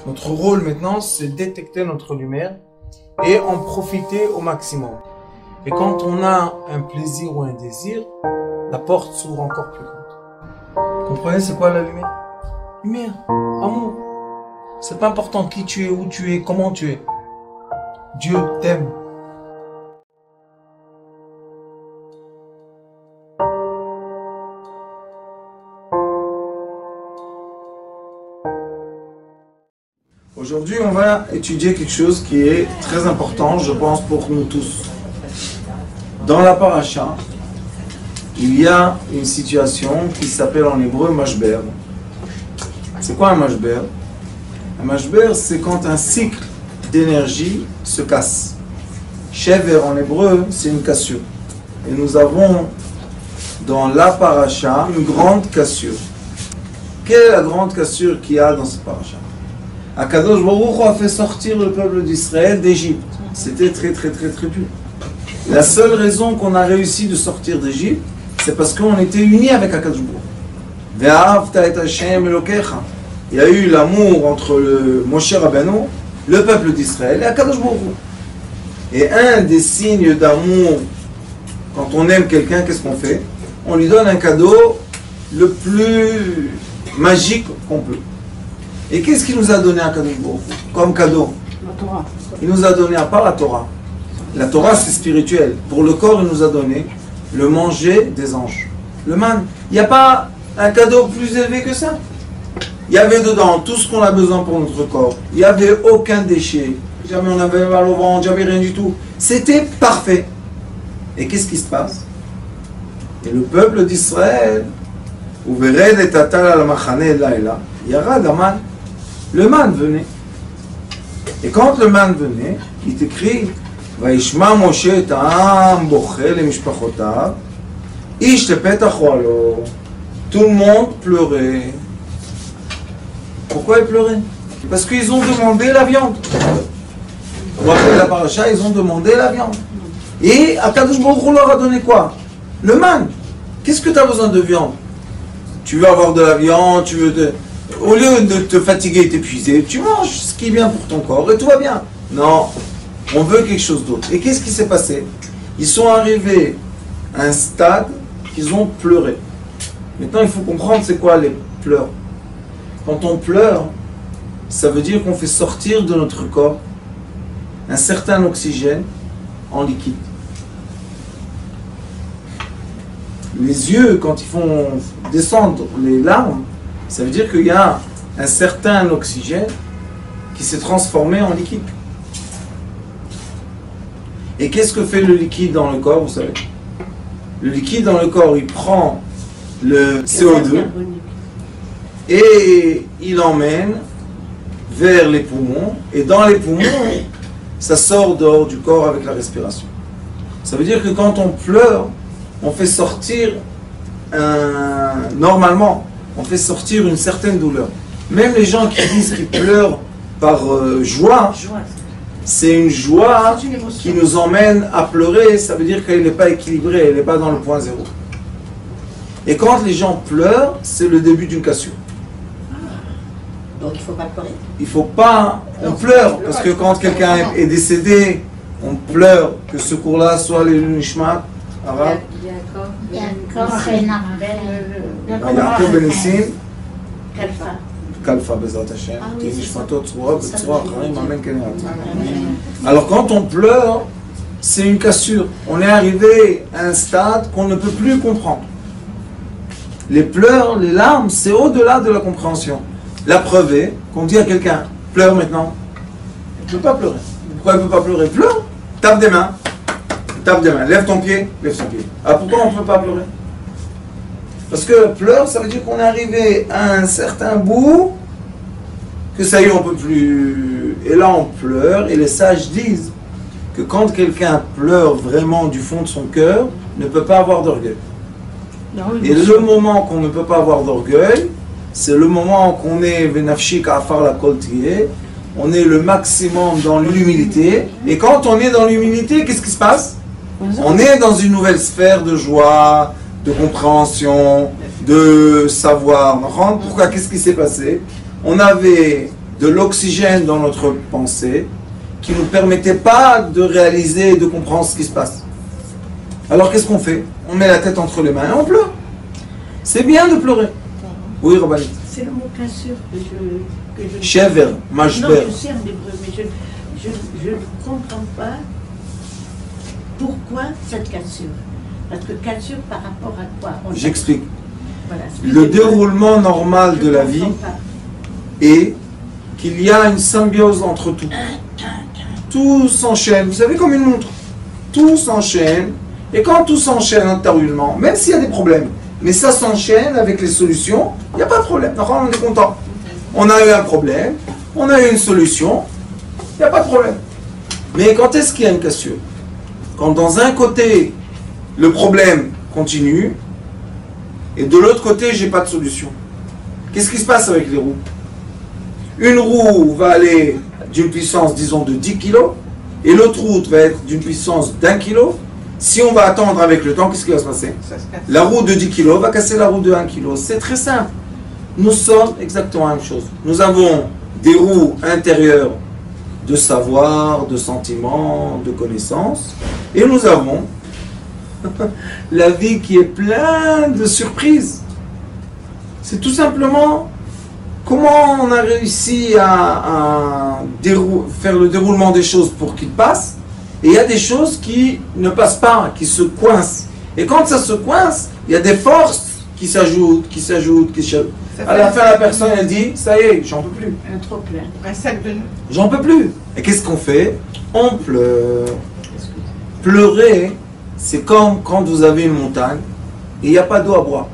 Notre rôle maintenant, c'est détecter notre lumière et en profiter au maximum. Et quand on a un plaisir ou un désir, la porte s'ouvre encore plus grande. Vous comprenez c'est quoi la lumière? Lumière, amour. C'est pas important qui tu es, où tu es, comment tu es. Dieu t'aime. Aujourd'hui, on va étudier quelque chose qui est très important, je pense, pour nous tous. Dans la paracha, il y a une situation qui s'appelle en hébreu mashber. C'est quoi un mashber? Un mashber, c'est quand un cycle d'énergie se casse. Shever en hébreu, c'est une cassure. Et nous avons dans la paracha une grande cassure. Quelle est la grande cassure qu'il y a dans cette paracha? Akadosh Baruch Hu a fait sortir le peuple d'Israël d'Égypte. C'était très dur. La seule raison qu'on a réussi de sortir d'Égypte, c'est parce qu'on était unis avec Akadosh Baruch Hu. Ve'ahavta et Hashem Elokecha. Il y a eu l'amour entre le Moshe Rabbeinu, le peuple d'Israël et Akadosh Baruch Hu. Et un des signes d'amour, quand on aime quelqu'un, qu'est-ce qu'on fait? On lui donne un cadeau le plus magique qu'on peut. Et qu'est-ce qu'il nous a donné à Akadosh Baruch Hu comme cadeau? La Torah. Il nous a donné, à part la Torah. La Torah, c'est spirituel. Pour le corps, il nous a donné le manger des anges. Le man. Il n'y a pas un cadeau plus élevé que ça. Il y avait dedans tout ce qu'on a besoin pour notre corps. Il n'y avait aucun déchet. Jamais on avait mal au ventre, jamais rien du tout. C'était parfait. Et qu'est-ce qui se passe? Et le peuple d'Israël, Uvered et Tatal al-Machane Laila, Yarad Aman. Le man venait. Et quand le man venait, il est écrit Vaishma Moshe et Ta'am Bochel et Mishpachotav Ish Lepetach Oalo. Tout le monde pleurait. Pourquoi ils pleuraient? Parce qu'ils ont demandé la viande. Vous rappelez la paracha, ils ont demandé la viande. Et Akadosh Baruch Hu leur a donné quoi? Le man. Qu'est-ce que tu as besoin de viande? Tu veux avoir de la viande, tu veux au lieu de te fatiguer et t'épuiser, tu manges ce qui est bien pour ton corps et tout va bien. Non, on veut quelque chose d'autre. Et qu'est-ce qui s'est passé? Ils sont arrivés à un stade qu'ils ont pleuré. Maintenant, il faut comprendre c'est quoi les pleurs. Quand on pleure, ça veut dire qu'on fait sortir de notre corps un certain oxygène en liquide. Les yeux, quand ils font descendre les larmes, ça veut dire qu'il y a un certain oxygène qui s'est transformé en liquide. Et qu'est-ce que fait le liquide dans le corps, vous savez? Le liquide dans le corps, il prend le CO2 et il l'emmène vers les poumons. Et dans les poumons, ça sort dehors du corps avec la respiration. Ça veut dire que quand on pleure, on fait sortir normalement, on fait sortir une certaine douleur. Même les gens qui disent qu'ils pleurent par joie, c'est une joie qui nous emmène à pleurer, ça veut dire qu'elle n'est pas équilibrée, elle n'est pas dans le point zéro. Et quand les gens pleurent, c'est le début d'une cassure. Donc il ne faut pas pleurer. Il ne faut pas, on pleure, parce que quand quelqu'un est décédé, on pleure que ce cours-là soit les Nishmat, arabe. Yaakov ben Nissim, Kalfa Bezrat Hashem, Nishmatot Tzroa, Betzroa Acharim, Amen Kenerat. Alors quand on pleure, c'est une cassure. On est arrivé à un stade qu'on ne peut plus comprendre. Les pleurs, les larmes, c'est au-delà de la compréhension. La preuve est qu'on dit à quelqu'un, pleure maintenant. Il ne peut pas pleurer. Pourquoi il ne peut pas pleurer? Pleure, tape des mains. Tape des mains, lève ton pied, lève son pied. Ah, pourquoi on ne peut pas pleurer? Parce que pleure, ça veut dire qu'on est arrivé à un certain bout, que ça y est, on ne peut plus. Et là, on pleure, et les sages disent que quand quelqu'un pleure vraiment du fond de son cœur, ne peut pas avoir d'orgueil. Et le moment qu'on ne peut pas avoir d'orgueil, c'est le moment qu'on est Venafshik Afar la Koltier, on est le maximum dans l'humilité, et quand on est dans l'humilité, qu'est-ce qui se passe? On est dans une nouvelle sphère de joie, de compréhension, de savoir. Pourquoi? Qu'est-ce qui s'est passé? On avait de l'oxygène dans notre pensée qui ne nous permettait pas de réaliser et de comprendre ce qui se passe. Alors qu'est-ce qu'on fait? On met la tête entre les mains et on pleure. C'est bien de pleurer. Oui, Rabbanit. C'est le mot cassure que je... Shever, Non, mashber. je sais en hébreu, mais je ne comprends pas pourquoi cette cassure. Parce que cassure par rapport à quoi? J'explique. Voilà, Le déroulement normal de la vie est qu'il y a une symbiose entre tout. Tout s'enchaîne. Vous savez, comme une montre. Tout s'enchaîne. Et quand tout s'enchaîne intérieurement, même s'il y a des problèmes, mais ça s'enchaîne avec les solutions, il n'y a pas de problème. On est content. On a eu un problème, on a eu une solution, il n'y a pas de problème. Mais quand est-ce qu'il y a une cassure? Quand dans un côté, le problème continue, et de l'autre côté, j'ai pas de solution. Qu'est-ce qui se passe avec les roues? Une roue va aller d'une puissance, disons, de 10 kg, et l'autre roue va être d'une puissance d'1 kg. Si on va attendre avec le temps, qu'est-ce qui va se passer? La roue de 10 kg va casser la roue de 1 kg. C'est très simple. Nous sommes exactement la même chose. Nous avons des roues intérieures de savoir, de sentiments, de connaissances, et nous avons la vie qui est pleine de surprises. C'est tout simplement comment on a réussi à faire le déroulement des choses pour qu'il passe. Et il y a des choses qui ne passent pas, qui se coincent. Et quand ça se coince, il y a des forces qui s'ajoutent, qui s'ajoutent, qui s'ajoutent. À la fin, la personne, elle dit, ça y est, j'en peux plus. Un trop plein. Un sac de nœuds. J'en peux plus. Et qu'est-ce qu'on fait? On pleure. Pleurer, c'est comme quand vous avez une montagne et il n'y a pas d'eau à boire.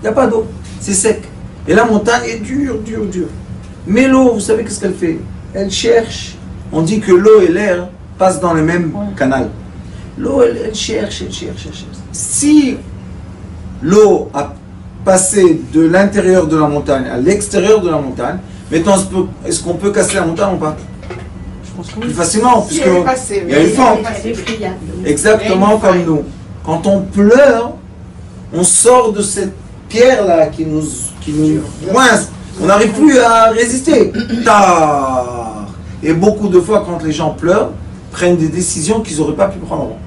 Il n'y a pas d'eau. C'est sec. Et la montagne est dure, dure, dure. Mais l'eau, vous savez qu'est-ce qu'elle fait? Elle cherche. On dit que l'eau et l'air passent dans le même canal. L'eau, elle cherche, elle cherche, elle cherche. Si l'eau a passé de l'intérieur de la montagne à l'extérieur de la montagne, maintenant, est-ce qu'on peut casser la montagne ou pas? Je pense que Plus oui. facilement, Si elle est passée, puisqu'il y a une fente. Elle est friable. Exactement comme nous. Quand on pleure, on sort de cette pierre-là qui nous coince. On n'arrive plus à résister. Tard. Et beaucoup de fois, quand les gens pleurent, prennent des décisions qu'ils n'auraient pas pu prendre avant.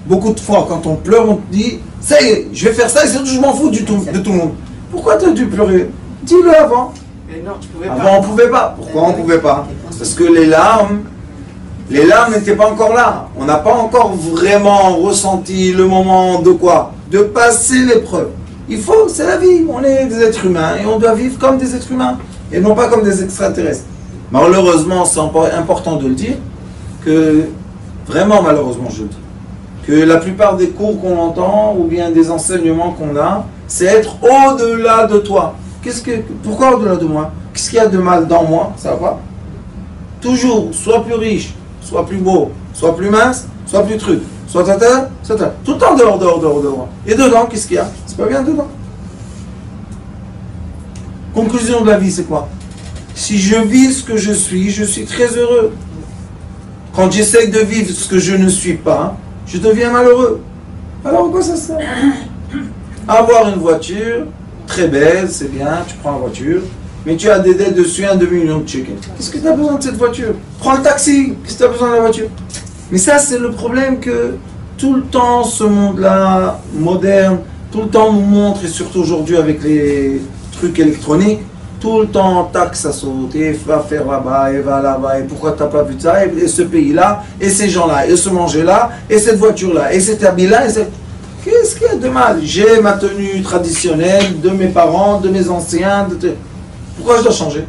Beaucoup de fois, quand on pleure, on te dit, ça y est, je vais faire ça et surtout je m'en fous de tout le monde. Pourquoi tu as dû pleurer? Dis-le avant. Mais non, tu pouvais Avant, pas. on ne pouvait pas. Pourquoi on ne pouvait pas? Parce que les larmes n'étaient pas encore là. On n'a pas encore vraiment ressenti le moment de quoi? De passer l'épreuve. Il faut, c'est la vie. On est des êtres humains et on doit vivre comme des êtres humains et non pas comme des extraterrestres. Malheureusement, c'est important de le dire, que vraiment malheureusement je le dis, que la plupart des cours qu'on entend ou bien des enseignements qu'on a, c'est être au-delà de toi. Pourquoi au-delà de moi? Qu'est-ce qu'il y a de mal dans moi? Ça va? Toujours, sois plus riche, sois plus beau, sois plus mince, sois plus truc, sois tata. Tout le temps dehors. Et dedans, qu'est-ce qu'il y a? C'est pas bien dedans. Conclusion de la vie, c'est quoi? Si je vis ce que je suis très heureux. Quand j'essaye de vivre ce que je ne suis pas, je deviens malheureux. Alors, à quoi ça sert? Avoir une voiture, très belle, c'est bien, tu prends la voiture, mais tu as des dettes dessus, 1 demi-million de shekels. Qu'est-ce que tu as besoin de cette voiture? Prends le taxi, qu'est-ce que tu as besoin de la voiture? Mais ça, c'est le problème que tout le temps, ce monde-là, moderne, tout le temps nous montre, et surtout aujourd'hui avec les trucs électroniques, tout le temps, tac, ça saute, et va faire là-bas, et va là-bas, et pourquoi tu n'as pas vu ça, et ce pays-là, et ces gens-là, et ce manger-là, et cette voiture-là, et cet habit-là, et cette... Qu'est-ce qu'il y a de mal? J'ai ma tenue traditionnelle de mes parents, de mes anciens, pourquoi je dois changer?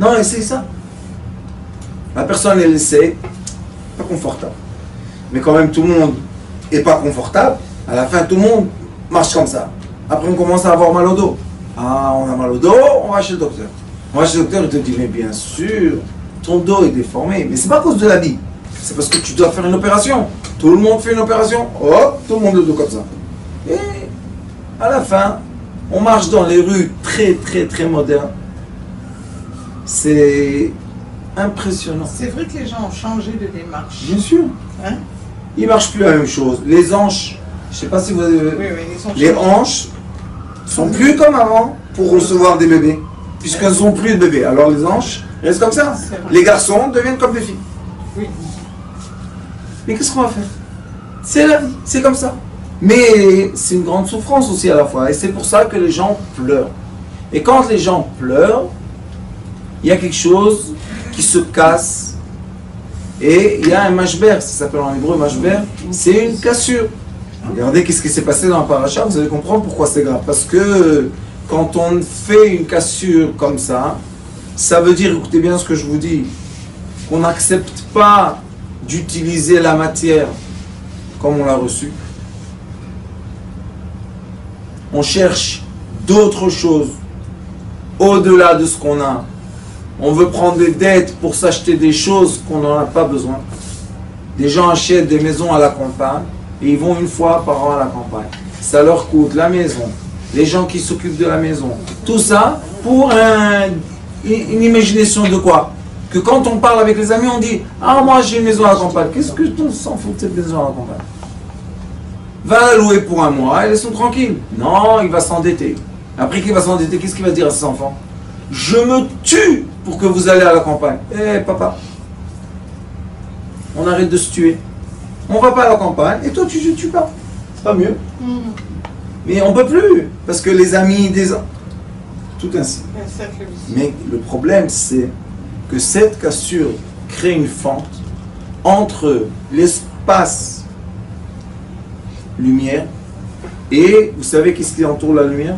Non, essaye ça. La personne, elle essaie, pas confortable. Mais quand même, tout le monde n'est pas confortable. À la fin, tout le monde marche comme ça. Après, on commence à avoir mal au dos. Ah, on a mal au dos, on va chez le docteur. On va chez le docteur, il te dit, mais bien sûr, ton dos est déformé. Mais c'est pas à cause de la vie. C'est parce que tu dois faire une opération. Tout le monde fait une opération. Hop, tout le monde le dos comme ça. Et à la fin, on marche dans les rues très modernes. C'est impressionnant. C'est vrai que les gens ont changé de démarche. Bien sûr. Hein? Ils ne marchent plus la même chose. Les hanches, je ne sais pas si vous avez... Oui, ils sont les hanches sont plus comme avant. pour recevoir des bébés, puisqu'elles n'ont plus de bébés. Alors les anges restent comme ça. Les garçons deviennent comme des filles. Oui. Mais qu'est-ce qu'on va faire? C'est la vie, c'est comme ça. Mais c'est une grande souffrance aussi à la fois. Et c'est pour ça que les gens pleurent. Et quand les gens pleurent, il y a quelque chose qui se casse. Et il y a un mashber, ça s'appelle en hébreu mashber, c'est une cassure. Regardez qu'est-ce qui s'est passé dans la paracha, vous allez comprendre pourquoi c'est grave. Parce que quand on fait une cassure comme ça, ça veut dire, écoutez bien ce que je vous dis, qu'on n'accepte pas d'utiliser la matière comme on l'a reçue. On cherche d'autres choses au-delà de ce qu'on a. On veut prendre des dettes pour s'acheter des choses qu'on n'en a pas besoin. Des gens achètent des maisons à la campagne et ils vont une fois par an à la campagne. Ça leur coûte la maison, les gens qui s'occupent de la maison. Tout ça pour une imagination de quoi? Que quand on parle avec les amis, on dit « Ah, moi j'ai une maison à la campagne. » Qu'est-ce que tu s'en fous de cette maison à la campagne? Va la louer pour un mois et laisse-nous tranquille. Non, il va s'endetter. Après qu'il va s'endetter, qu'est-ce qu'il va dire à ses enfants? Je me tue pour que vous allez à la campagne. Eh papa, on arrête de se tuer. On va pas à la campagne et toi tu ne tues pas. C'est pas mieux. Mais on peut plus parce que les amis des... Tout ainsi. Mais le problème c'est que cette cassure crée une fente entre l'espace lumière et vous savez qu'est-ce qui entoure la lumière?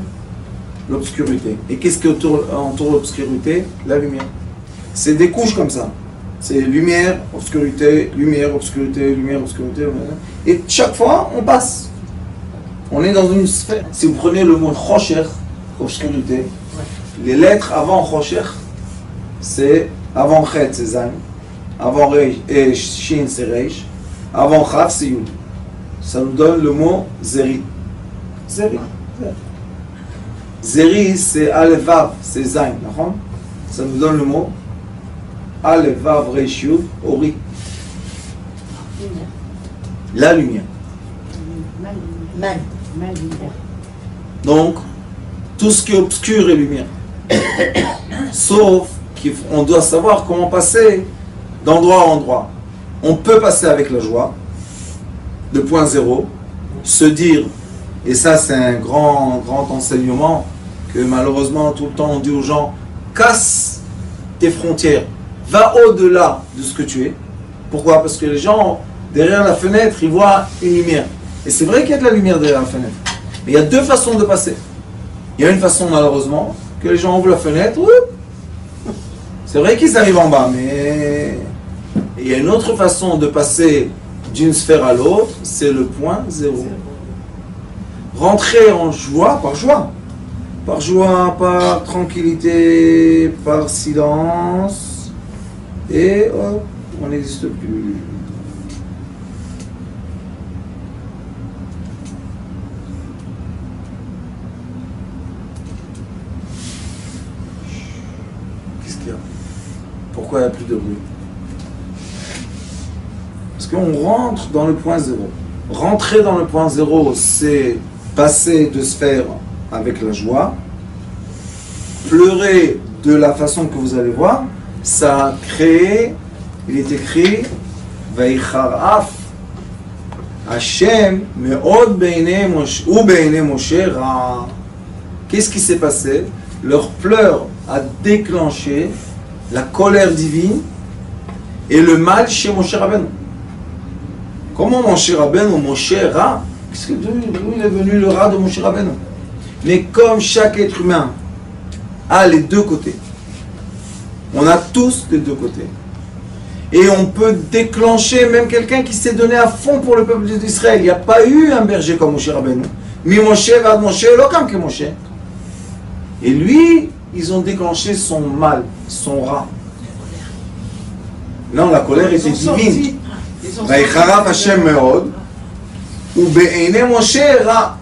L'obscurité. Et qu'est-ce qui entoure l'obscurité? La lumière. C'est des couches comme ça. C'est lumière, obscurité, lumière, obscurité, lumière, obscurité. Et chaque fois, on passe. On est dans une sphère. Si vous prenez le mot Chosher, obscurité, les lettres avant Chosher, c'est avant Chet, c'est Zayn. Avant Reish, et Shin, c'est Reish. Avant Chav, c'est Yud. Ça nous donne le mot Zeri. Zeri. Zeri, c'est Aleph Vav, c'est Zayn. Ça nous donne le mot Aleph Vav Reish Yud Ori. La lumière. Lumière. Donc, tout ce qui est obscur est lumière. Sauf qu'on doit savoir comment passer d'endroit à endroit. On peut passer avec la joie, de point zéro, se dire, et ça c'est un grand enseignement, que malheureusement tout le temps on dit aux gens, casse tes frontières, va au-delà de ce que tu es. Pourquoi? Parce que les gens, derrière la fenêtre, ils voient une lumière. Et c'est vrai qu'il y a de la lumière derrière la fenêtre. Mais il y a deux façons de passer. Il y a une façon malheureusement, que les gens ouvrent la fenêtre, c'est vrai qu'ils arrivent en bas, mais il y a une autre façon de passer d'une sphère à l'autre, c'est le point zéro. Rentrer en joie, par tranquillité, par silence, et hop, on n'existe plus. Qu'est-ce qu'il y a? Pourquoi il n'y a plus de bruit? Parce qu'on rentre dans le point zéro. Rentrer dans le point zéro, c'est passer de sphère avec la joie. Pleurer de la façon que vous allez voir, ça a créé, il est écrit, Vaïcharaf, Hashem, Me'od Be'ene Moshe, ou Be'ene Moshe Ra. Qu'est-ce qui s'est passé? Leur pleur a déclenché la colère divine et le mal chez Moshe Rabbeinu. Comment Moshe Rabbeinu, Moshe Ra? Qu'est-ce que d'où il est venu le Ra de Moshe Rabbeinu? Mais comme chaque être humain a les deux côtés, on a tous les deux côtés. Et on peut déclencher même quelqu'un qui s'est donné à fond pour le peuple d'Israël. Il n'y a pas eu un berger comme Moshe Rabbeinu. Mi Moshe va Moshe, l'aucun que Moshe. Et lui, ils ont déclenché son mal, son Ra. Non, la colère était divine. Vaïcharaf Hashem Me'od, ou Be'ene Moshe Ra.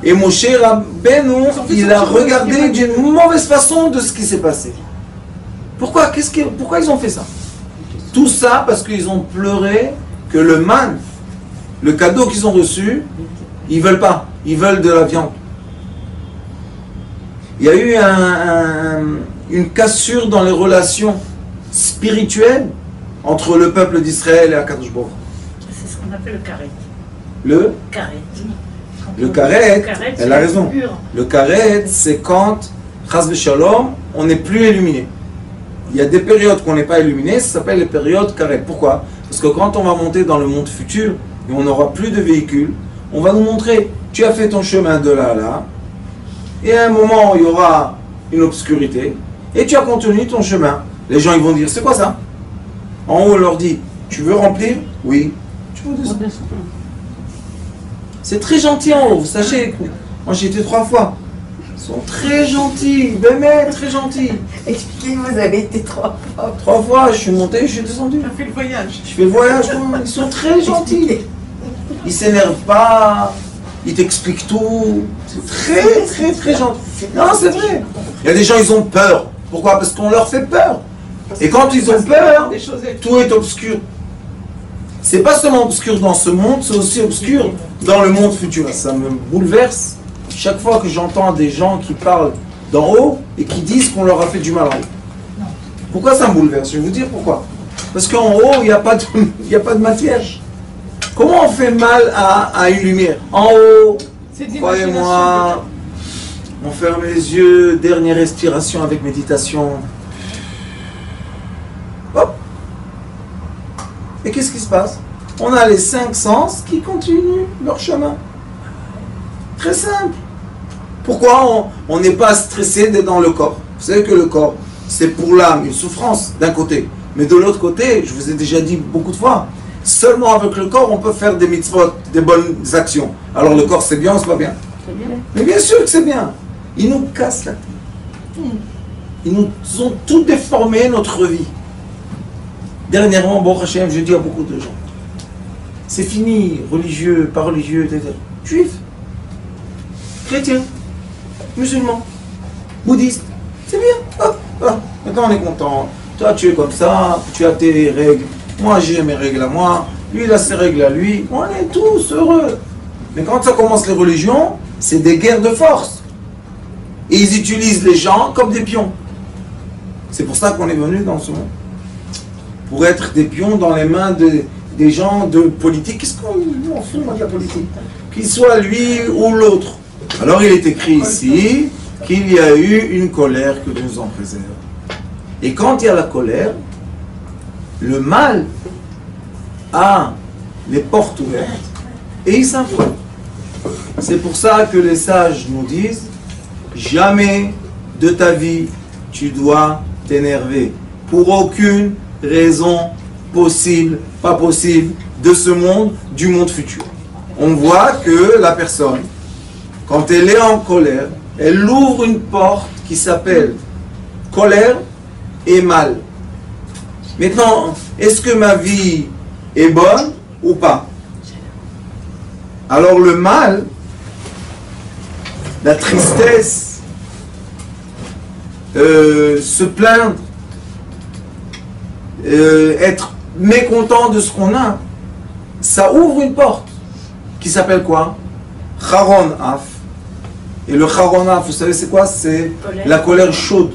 Et Moshe Rabbeinu, il a regardé d'une mauvaise façon de ce qui s'est passé. Pourquoi ils ont fait ça? Tout ça parce qu'ils ont pleuré que le man, le cadeau qu'ils ont reçu, ils veulent pas. Ils veulent de la viande. Il y a eu une cassure dans les relations spirituelles entre le peuple d'Israël et Akadosh Baruch Hu. C'est ce qu'on appelle le karet. Le karet, elle a raison. Le karet, c'est quand, chas v'shalom, on n'est plus illuminé. Il y a des périodes qu'on n'est pas illuminé, ça s'appelle les périodes karet. Pourquoi? Parce que quand on va monter dans le monde futur, et on n'aura plus de véhicules, on va nous montrer, tu as fait ton chemin de là à là, et à un moment, il y aura une obscurité, et tu as continué ton chemin. Les gens, ils vont dire, c'est quoi ça? En haut, on leur dit, tu veux remplir? Oui. Tu veux descendre? C'est très gentil en haut, vous sachez. Moi, j'y étais 3 fois. Ils sont très gentils, mais très gentils. Expliquez, vous avez été 3 fois. 3 fois, je suis monté, je suis descendu. Tu as fait le voyage. Je fais le voyage, moi. Ils sont très gentils. Ils s'énervent pas, ils t'expliquent tout. C'est très, très, très gentil. Non, c'est vrai. Il y a des gens, ils ont peur. Pourquoi? Parce qu'on leur fait peur. Et quand ils ont peur, tout est obscur. C'est pas seulement obscur dans ce monde, c'est aussi obscur dans le monde futur. Ça me bouleverse chaque fois que j'entends des gens qui parlent d'en haut et qui disent qu'on leur a fait du mal en haut. Pourquoi ça me bouleverse? Je vais vous dire pourquoi. Parce qu'en haut, il n'y a pas de matière. Comment on fait mal à une lumière? En haut, croyez-moi, on ferme les yeux, dernière respiration avec méditation. Hop! Et qu'est-ce qui se passe? On a les 5 sens qui continuent leur chemin. Très simple. Pourquoi on n'est pas stressé d'être dans le corps? Vous savez que le corps, c'est pour l'âme une souffrance d'un côté. Mais de l'autre côté, je vous ai déjà dit beaucoup de fois, seulement avec le corps, on peut faire des mitzvot, des bonnes actions. Alors le corps, c'est bien ou c'est pas bien? C'est bien. Mais bien sûr que c'est bien. Ils nous cassent la tête. Ils nous ont tout déformé notre vie. Dernièrement, bon Hachem, je dis à beaucoup de gens, c'est fini, religieux, pas religieux, etc. Juif, chrétien, musulman, bouddhiste, c'est bien. Hop, hop. Maintenant on est content. Toi tu es comme ça, tu as tes règles, moi j'ai mes règles à moi, lui il a ses règles à lui, on est tous heureux. Mais quand ça commence les religions, c'est des guerres de force. Et ils utilisent les gens comme des pions. C'est pour ça qu'on est venu dans ce monde. Pour être des pions dans les mains des gens de politique. Qu'est-ce qu'on fait de la politique? Qu'il soit lui ou l'autre. Alors il est écrit ici qu'il y a eu une colère que Dieu nous en préserve. Et quand il y a la colère, le mal a les portes ouvertes et il s'inflame. C'est pour ça que les sages nous disent, jamais de ta vie tu dois t'énerver. Pour aucune raison possible, pas possible, de ce monde, du monde futur. On voit que la personne, quand elle est en colère, elle ouvre une porte qui s'appelle colère et mal. Maintenant, est-ce que ma vie est bonne ou pas? Alors le mal, la tristesse, se plaindre, être mécontent de ce qu'on a, ça ouvre une porte qui s'appelle quoi? Charon Af. Et le Charon Af, vous savez c'est quoi? C'est la colère chaude.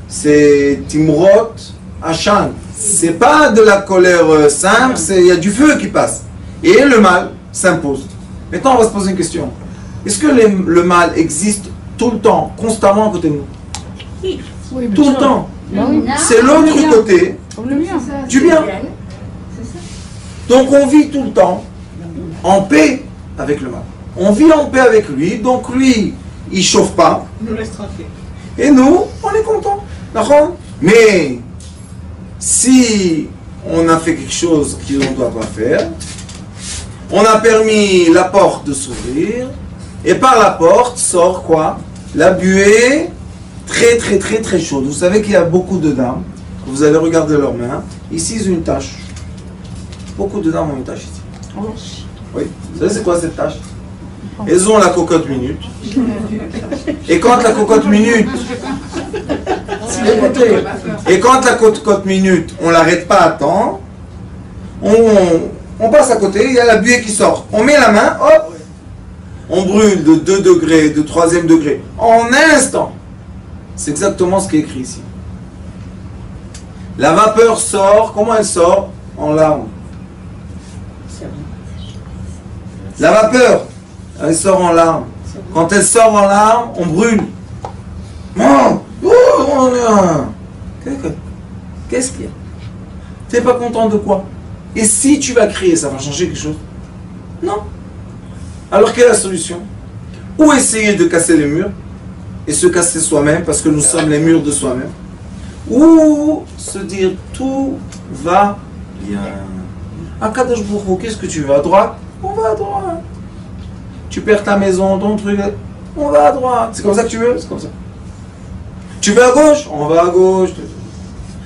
C'est Timrot Hachan. C'est pas de la colère simple, il y a du feu qui passe. Et le mal s'impose. Maintenant on va se poser une question. Est-ce que le mal existe tout le temps, constamment à côté de nous? Oui, tout le temps. C'est l'autre côté du bien. Donc on vit tout le temps en paix avec le mal. On vit en paix avec lui, donc lui, il chauffe pas. Il nous laisse tranquille. Et nous, on est content. D'accord? Mais si on a fait quelque chose qu'on ne doit pas faire, on a permis la porte de s'ouvrir, et par la porte sort quoi? La buée très très très très chaude. Vous savez qu'il y a beaucoup de dames, vous allez regarder leurs mains, ici ils ont une tache. Beaucoup de dames ont une tache ici. Oui, vous savez c'est quoi cette tache? Elles ont la cocotte minute. Et quand la cocotte minute, et quand la cocotte minute, on l'arrête pas à temps, on passe à côté, il y a la buée qui sort. On met la main, hop, on brûle de 2 degrés, de 3e degré, en un instant. C'est exactement ce qui est écrit ici. La vapeur sort, comment elle sort? En larmes. La vapeur, elle sort en larmes. Quand elle sort en larmes, on brûle. Qu'est-ce qu'il y a? Tu n'es pas content de quoi? Et si tu vas crier, ça va changer quelque chose? Non. Alors quelle est la solution? Ou essayer de casser les murs et se casser soi-même parce que nous sommes les murs de soi-même, ou se dire tout va bien. Akadosh Baruch Hu, qu'est-ce que tu veux? À droite? On va à droite. Tu perds ta maison, ton truc, on va à droite. C'est comme ça que tu veux? C'est comme ça. Tu veux à gauche? On va à gauche.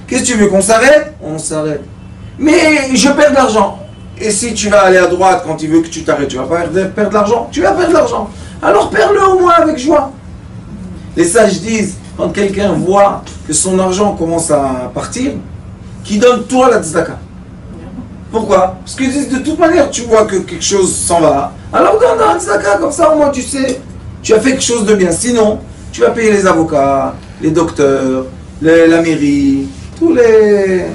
Qu'est-ce que tu veux? Qu'on s'arrête? On s'arrête. Mais je perds de l'argent. Et si tu vas aller à droite quand il veut que tu t'arrêtes, tu vas pas perdre de l'argent? Tu vas perdre de l'argent. Alors perds-le au moins avec joie. Les sages disent, quand quelqu'un voit que son argent commence à partir, qu'il donne tout à la tzedaka. Pourquoi? Parce qu'ils disent, de toute manière, tu vois que quelque chose s'en va. Alors donne à la tzedaka, comme ça au moins tu sais, tu as fait quelque chose de bien. Sinon, tu vas payer les avocats, les docteurs, la mairie, tous les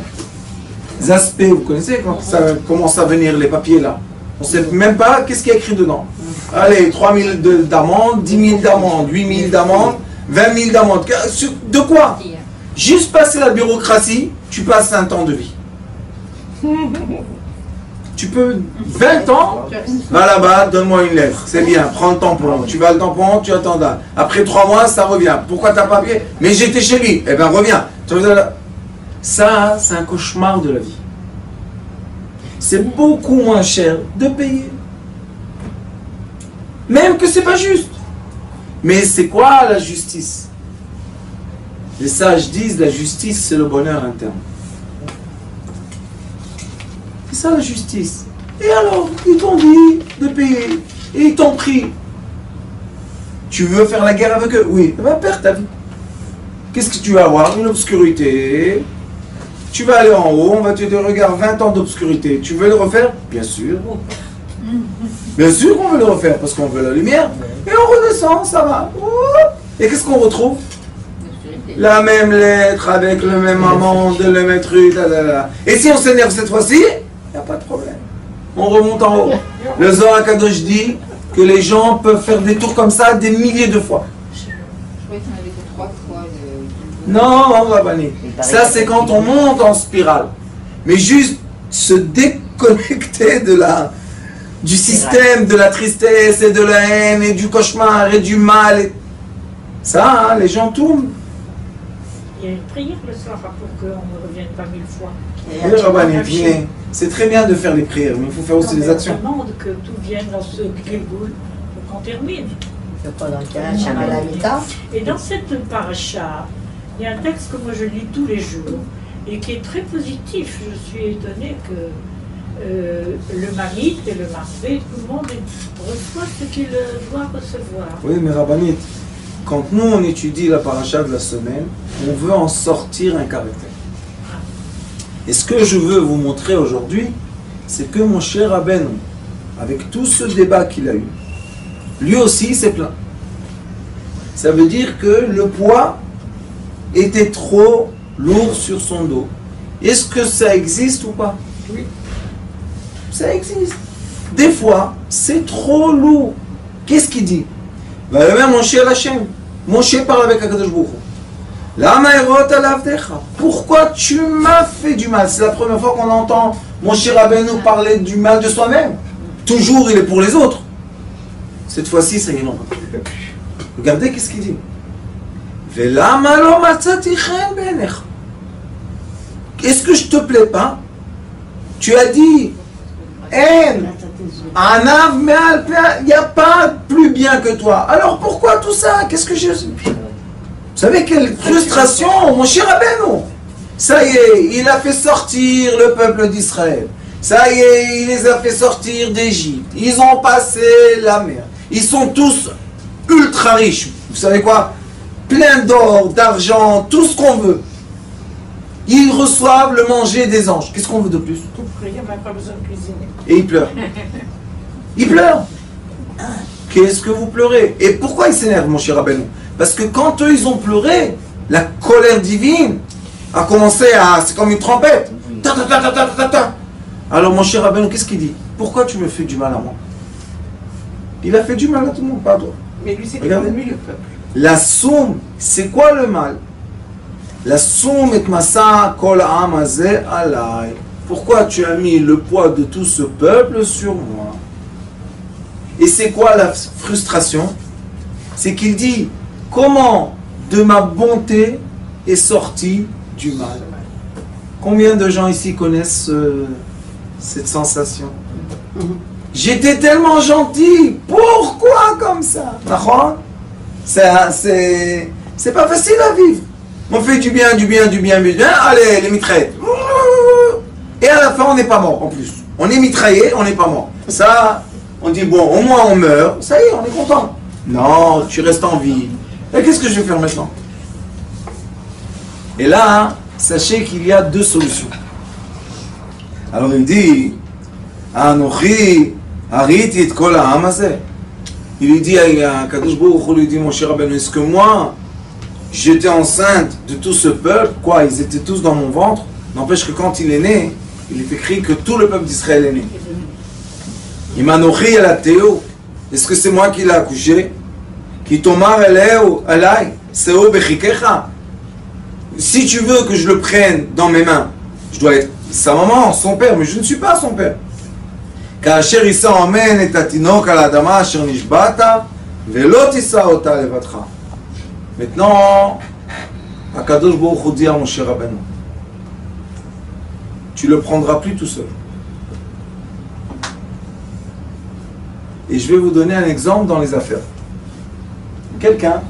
aspects, vous connaissez, quand ça commence à venir, les papiers là. On ne sait même pas qu'est-ce qu'il y a écrit dedans. Allez, 3 000 d'amende, 10 000 d'amende, 8 000 d'amende, 20 000 d'amende. De quoi? Juste passer la bureaucratie, tu passes un temps de vie. Tu peux, 20 ans, va là-bas, donne-moi une lettre. C'est bien, prends le tampon. Tu vas le tampon, tu attends là. Après 3 mois, ça revient. Pourquoi t'as pas papier? Mais j'étais chez lui. Eh bien, reviens. Ça, c'est un cauchemar de la vie. C'est beaucoup moins cher de payer. Même que c'est pas juste. Mais c'est quoi la justice? Les sages disent la justice, c'est le bonheur interne. C'est ça la justice. Et alors, ils t'ont dit de payer. Et ils t'ont pris. Tu veux faire la guerre avec eux? Oui. Eh bien, perds ta vie. Qu'est-ce que tu vas avoir? Une obscurité. Tu vas aller en haut, on va te dire, regarde, 20 ans d'obscurité. Tu veux le refaire? Bien sûr. Bien sûr qu'on veut le refaire, parce qu'on veut la lumière. Et on redescend, ça va. Et qu'est-ce qu'on retrouve? La même lettre, avec le même amende, le même truc. Et si on s'énerve cette fois-ci, il n'y a pas de problème. On remonte en haut. Le Zohar HaKadosh dit que les gens peuvent faire des tours comme ça des milliers de fois. Je croyais qu'il n'y en avait que 3 fois. Non, Rabani. Ça, c'est quand on monte en spirale. Mais juste se déconnecter du système, de la tristesse et de la haine et du cauchemar et du mal. Ça, hein, les gens tournent. Il y a une prière le soir pour qu'on ne revienne pas 1000 fois. Oui, Rabani, c'est très bien de faire les prières, mais il faut faire aussi des actions. On demande que tout vienne dans ce Gilgoul pour qu'on termine. Et dans cette paracha, il y a un texte que moi je lis tous les jours et qui est très positif. Je suis étonnée que le mari et le marché, tout le monde reçoit ce qu'il doit recevoir. Oui, mais Rabbanit, quand nous on étudie la paracha de la semaine, on veut en sortir un caractère. Et ce que je veux vous montrer aujourd'hui, c'est que mon cher Rabbeinu, avec tout ce débat qu'il a eu, lui aussi s'est plaint. Ça veut dire que le poids était trop lourd sur son dos. Est-ce que ça existe ou pas? Oui. Ça existe. Des fois, c'est trop lourd. Qu'est-ce qu'il dit? Va même mon cher Hachem. Moshe parle avec Akadosh Baruch Hu. Pourquoi tu m'as fait du mal? C'est la première fois qu'on entend mon cher Rabbeinu parler du mal de soi-même. Toujours il est pour les autres. Cette fois-ci, ça y est, non. Regardez qu'est-ce qu'il dit. Est-ce que je te plais pas? Tu as dit, il n'y a pas plus bien que toi. Alors pourquoi tout ça? Qu'est-ce que je... Vous savez quelle frustration, mon cher Rabbeinu. Ça y est, il a fait sortir le peuple d'Israël. Ça y est, il les a fait sortir d'Égypte. Ils ont passé la mer. Ils sont tous ultra riches. Vous savez quoi? Plein d'or, d'argent, tout ce qu'on veut. Ils reçoivent le manger des anges. Qu'est-ce qu'on veut de plus? Tout prix, il n'y a même pas besoin de cuisiner. Et ils pleurent. Ils pleurent. qu'est-ce que vous pleurez? Et pourquoi ils s'énervent, mon cher Rabbeinu? Parce que quand eux, ils ont pleuré, la colère divine a commencé à... C'est comme une trompette. Ta, ta, ta, ta, ta, ta, ta. Alors, mon cher Rabbeinu, qu'est-ce qu'il dit? Pourquoi tu me fais du mal à moi? Il a fait du mal à tout le monde, pas à toi. Mais lui, c'était Regardez. ennemi le peuple. La soum, c'est quoi le mal? La soum et massa kol ha'am hazeh alay. Pourquoi tu as mis le poids de tout ce peuple sur moi? Et c'est quoi la frustration? C'est qu'il dit, comment de ma bonté est sorti du mal? Combien de gens ici connaissent cette sensation? J'étais tellement gentil, pourquoi comme ça? C'est pas facile à vivre. On fait du bien, allez, les mitraillettes. Et à la fin, on n'est pas mort en plus. On est mitraillé, on n'est pas mort. Ça, on dit, bon, au moins on meurt, ça y est, on est content. Non, tu restes en vie. Et qu'est-ce que je vais faire maintenant? Et là, sachez qu'il y a deux solutions. Alors il dit, Anochi, hariti et kol ha'am hazeh. Il lui dit à Kadosh Baruch Hu, lui dit, mon cher Rabbeinu, est-ce que moi, j'étais enceinte de tout ce peuple? Quoi, ils étaient tous dans mon ventre? N'empêche que quand il est né, il est écrit que tout le peuple d'Israël est né. Imanochi la Théo, est-ce que c'est moi qui l'ai accouché? Qui tomar alay, seo bechikecha. Si tu veux que je le prenne dans mes mains, je dois être sa maman, son père, mais je ne suis pas son père. כאשר יישא אמן את התינוק על האדמה אשר נשבעת ולא תישא אותה לבדך. Maintenant, Akadosh Baruch Hu dit à Moshe Rabbeinu, tu le prendras plus tout seul. Et je vais vous donner un exemple dans les affaires. Quelqu'un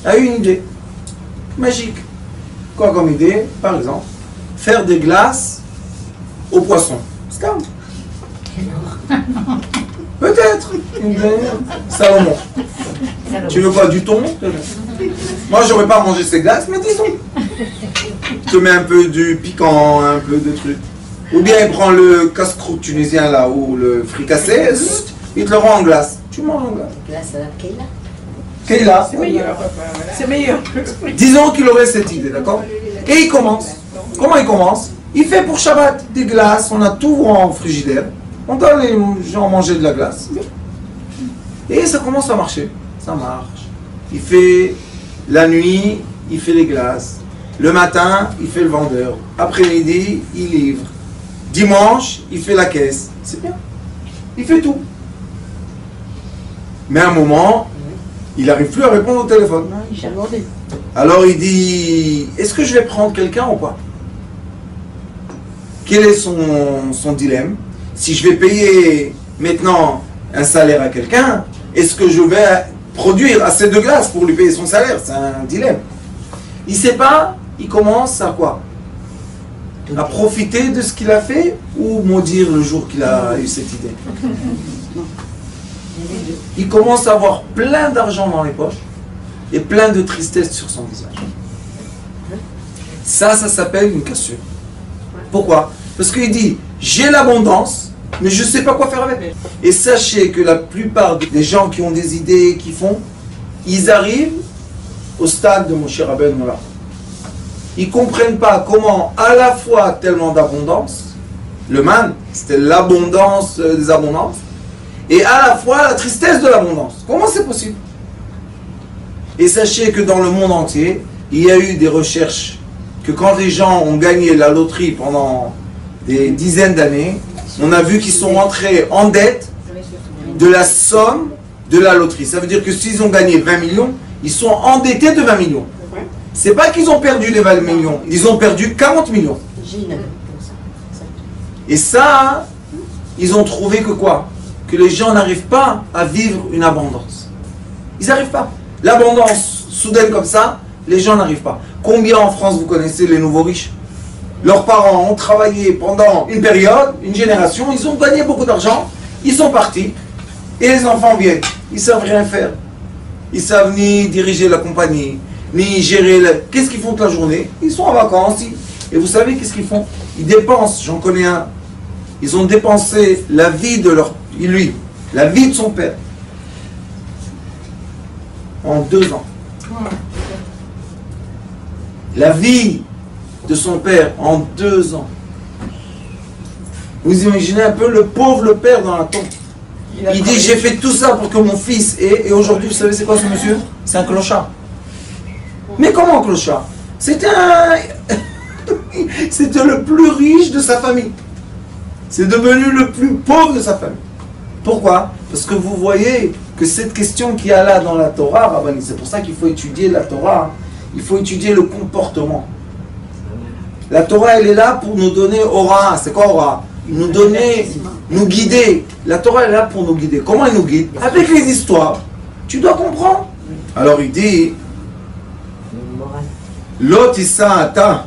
a eu une idée magique. Quoi comme idée? Par exemple, faire des glaces aux poissons. C'est calme. Peut-être. Salomon. Tu veux quoi, du thon? Moi, j'aurais pas mangé ces glaces, mais disons. Tu te mets un peu du piquant, un peu de trucs. Ou bien il prend le casse-croûte tunisien là, ou le fricassé, il te le rend en glace. Tu manges en glace. Glace à la Keila. Keila. C'est meilleur. C'est meilleur. Disons qu'il aurait cette idée, d'accord? Et il commence. Comment il commence? Il fait pour Shabbat des glaces, on a tout en frigidaire. On donne les gens manger de la glace. Et ça commence à marcher. Ça marche. Il fait la nuit, il fait les glaces. Le matin, il fait le vendeur. Après-midi, il livre. Dimanche, il fait la caisse. C'est bien. Il fait tout. Mais à un moment, il n'arrive plus à répondre au téléphone. Non, il chavardait. Alors il dit, est-ce que je vais prendre quelqu'un ou pas? Quel est son dilemme? Si je vais payer maintenant un salaire à quelqu'un, est-ce que je vais produire assez de glace pour lui payer son salaire? C'est un dilemme. Il ne sait pas, il commence à quoi? À profiter de ce qu'il a fait ou maudire le jour qu'il a eu cette idée? Il commence à avoir plein d'argent dans les poches et plein de tristesse sur son visage. Ça s'appelle une cassure. Pourquoi? Parce qu'il dit, j'ai l'abondance, mais je ne sais pas quoi faire avec. Et sachez que la plupart des gens qui ont des idées, qui font, ils arrivent au stade de Moshe Rabbeinu là. Ils ne comprennent pas comment à la fois tellement d'abondance, le man, c'était l'abondance des abondances, et à la fois la tristesse de l'abondance. Comment c'est possible? Et sachez que dans le monde entier, il y a eu des recherches que quand les gens ont gagné la loterie pendant des dizaines d'années, on a vu qu'ils sont rentrés en dette de la somme de la loterie. Ça veut dire que s'ils ont gagné 20 millions, ils sont endettés de 20 millions. C'est pas qu'ils ont perdu les 20 millions, ils ont perdu 40 millions. J'ai une anecdote pour ça. Et ça, ils ont trouvé que quoi? Que les gens n'arrivent pas à vivre une abondance. Ils n'arrivent pas. L'abondance soudaine comme ça, les gens n'arrivent pas. Combien en France vous connaissez les nouveaux riches? Leurs parents ont travaillé pendant une période, une génération, ils ont gagné beaucoup d'argent, ils sont partis, et les enfants viennent. Ils ne savent rien faire. Ils ne savent ni diriger la compagnie, ni gérer le... Qu'est-ce qu'ils font toute la journée? Ils sont en vacances. Et vous savez qu'est-ce qu'ils font? Ils dépensent, j'en connais un. Ils ont dépensé la vie de leur... Lui, la vie de son père. en 2 ans. La vie de son père en 2 ans. Vous imaginez un peu le pauvre le père dans la tombe. Il dit j'ai fait tout ça pour que mon fils et aujourd'hui vous savez c'est quoi ce monsieur? C'est un clochard. Mais comment un clochard? C'était c'était le plus riche de sa famille. C'est devenu le plus pauvre de sa famille. Pourquoi? Parce que vous voyez que cette question qu'il y a là dans la Torah, Rabbani, c'est pour ça qu'il faut étudier la Torah, il faut étudier le comportement. La Torah, elle est là pour nous donner aura. C'est quoi aura? Nous donner, nous guider. La Torah, elle est là pour nous guider. Comment elle nous guide? Avec les histoires. Tu dois comprendre. Alors il dit, Lot issa ata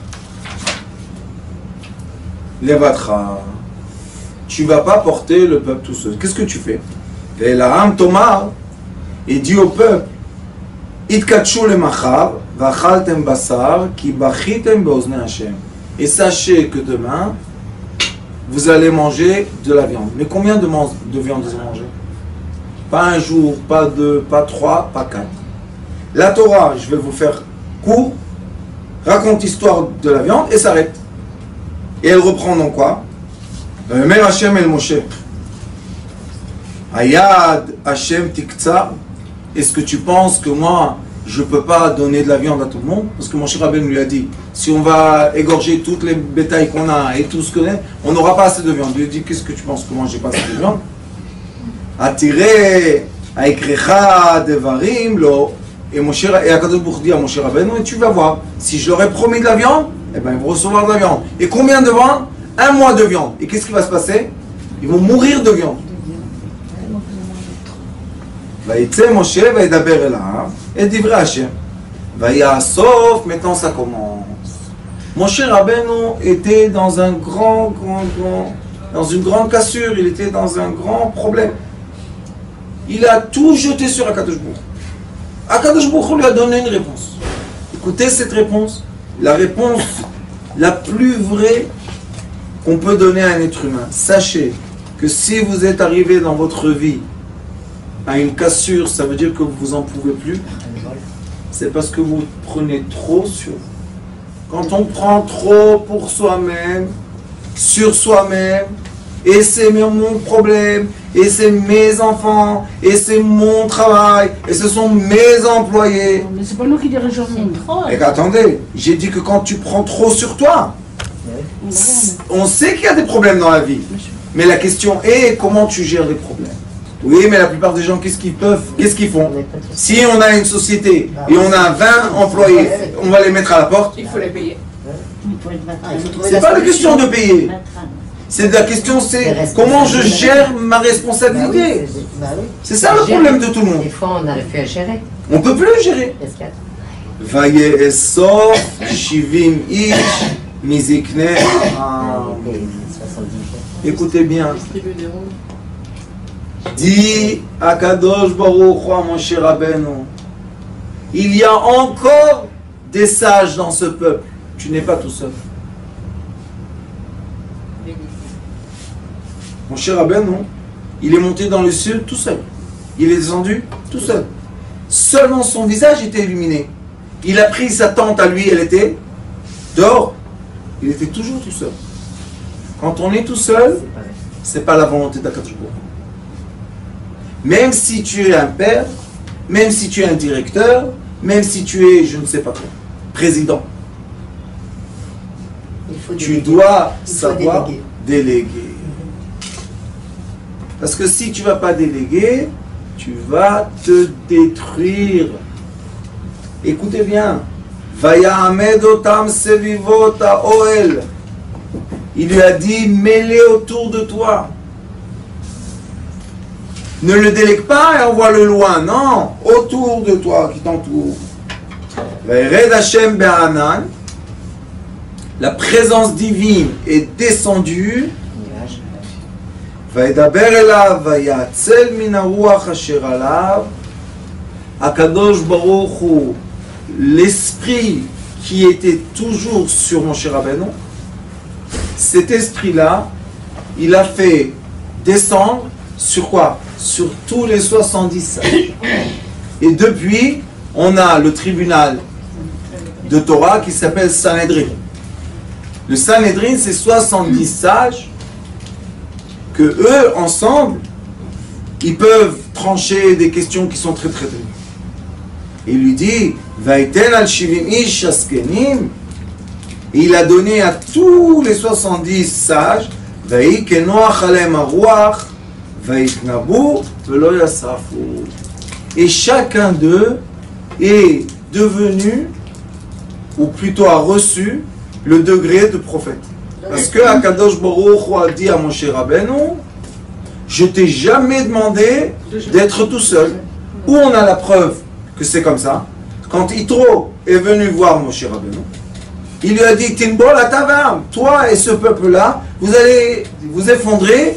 levatra. Tu ne vas pas porter le peuple tout seul. Qu'est-ce que tu fais? Et la Ram Tomar, il dit au peuple, Itkatshu le machar, vachaltem basar, ki bachitem beozne Hashem. Et sachez que demain, vous allez manger de la viande. Mais combien de viande vous mangez? Pas un jour, pas 2, pas 3, pas 4. La Torah, je vais vous faire court, raconte l'histoire de la viande et s'arrête. Et elle reprend dans quoi? Mer Hashem el Moshe. Ayad Hashem tiktsar. Est-ce que tu penses que moi, je ne peux pas donner de la viande à tout le monde? Parce que Moshe Rabbeinu lui a dit, si on va égorger toutes les bétails qu'on a et tout ce qu'on a, on n'aura pas assez de viande. Il lui a dit, qu'est-ce que tu penses que moi, j'ai pas assez de viande? Attiré, Aikrecha, Devarim, lo. Et Akadosh Baruch dit à Moshe Rabbeinu, et tu vas voir, si je leur ai promis de la viande, eh ben, ils vont recevoir de la viande. Et combien de viande? 1 mois de viande. Et qu'est-ce qui va se passer? Ils vont mourir de viande. Vaïtse Moshe, Vaïdaber Elav, et divrei Hashem. Vaïassof, maintenant ça commence. Moshe Rabbeinu était dans une grande cassure, il était dans un grand problème. Il a tout jeté sur Akadosh Baruch. Akadosh Baruch lui a donné une réponse. Écoutez cette réponse, la réponse la plus vraie qu'on peut donner à un être humain. Sachez que si vous êtes arrivé dans votre vie à une cassure, ça veut dire que vous n'en pouvez plus. C'est parce que vous prenez trop sur vous. Quand on prend trop pour soi-même, sur soi-même, et c'est mon problème, et c'est mes enfants, et c'est mon travail, et ce sont mes employés. Mais c'est pas nous qui dirigeons le monde. Et attendez, j'ai dit que quand tu prends trop sur toi, on sait qu'il y a des problèmes dans la vie. Mais la question est comment tu gères les problèmes. Oui, mais la plupart des gens, qu'est-ce qu'ils font? Si on a une société et on a 20 employés, on va les mettre à la porte. Il faut les payer. C'est pas la question de payer. C'est la question, c'est comment je gère ma responsabilité. C'est ça le problème de tout le monde. Des fois, on n'arrive plus à gérer. On ne peut plus gérer. Vaye'esor shivim ish mizikne. Écoutez bien. Dit Akadosh Baruch Hu à Moshe Rabbeinu, il y a encore des sages dans ce peuple. Tu n'es pas tout seul. Moshe Rabbeinu, il est monté dans le ciel tout seul. Il est descendu tout seul. Seulement son visage était illuminé. Il a pris sa tente à lui, elle était dehors. Il était toujours tout seul. Quand on est tout seul, c'est pas la volonté d'Akadosh Baruch Hu. Même si tu es un père, même si tu es un directeur, même si tu es, je ne sais pas quoi, président, tu dois savoir déléguer. Parce que si tu ne vas pas déléguer, tu vas te détruire. Écoutez bien. Vayahamed otam sevivot ha'oel. Il lui a dit, mets-les autour de toi. Ne le délègue pas et envoie-le loin. Non, autour de toi, qui t'entoure. Vayered Hashem be'anan. La présence divine est descendue. Vayedaber elav vayatzel min haruach asher alav. Akadosh Baruch Hu, l'esprit qui était toujours sur Moshe Rabbeinu, cet esprit-là, il a fait descendre sur quoi? Sur tous les 70 sages. Et depuis, on a le tribunal de Torah qui s'appelle Sanhedrin. Le Sanhedrin, c'est 70 sages que eux, ensemble, ils peuvent trancher des questions qui sont très très très. Il lui dit, Vaïten al shivim ish askenim. Il a donné à tous les 70 sages, Vaï kenoach alem aruach, vaïknabu, velo yasrafu. Et chacun d'eux est devenu, ou plutôt a reçu, le degré de prophète. Parce que Akadosh Baruch Hu a dit à Moshe Rabbeinu, je t'ai jamais demandé d'être tout seul. Où on a la preuve que c'est comme ça? Quand Yitro est venu voir Moshe Rabbeinu, il lui a dit, Tinbol atavam, toi et ce peuple-là, vous allez vous effondrer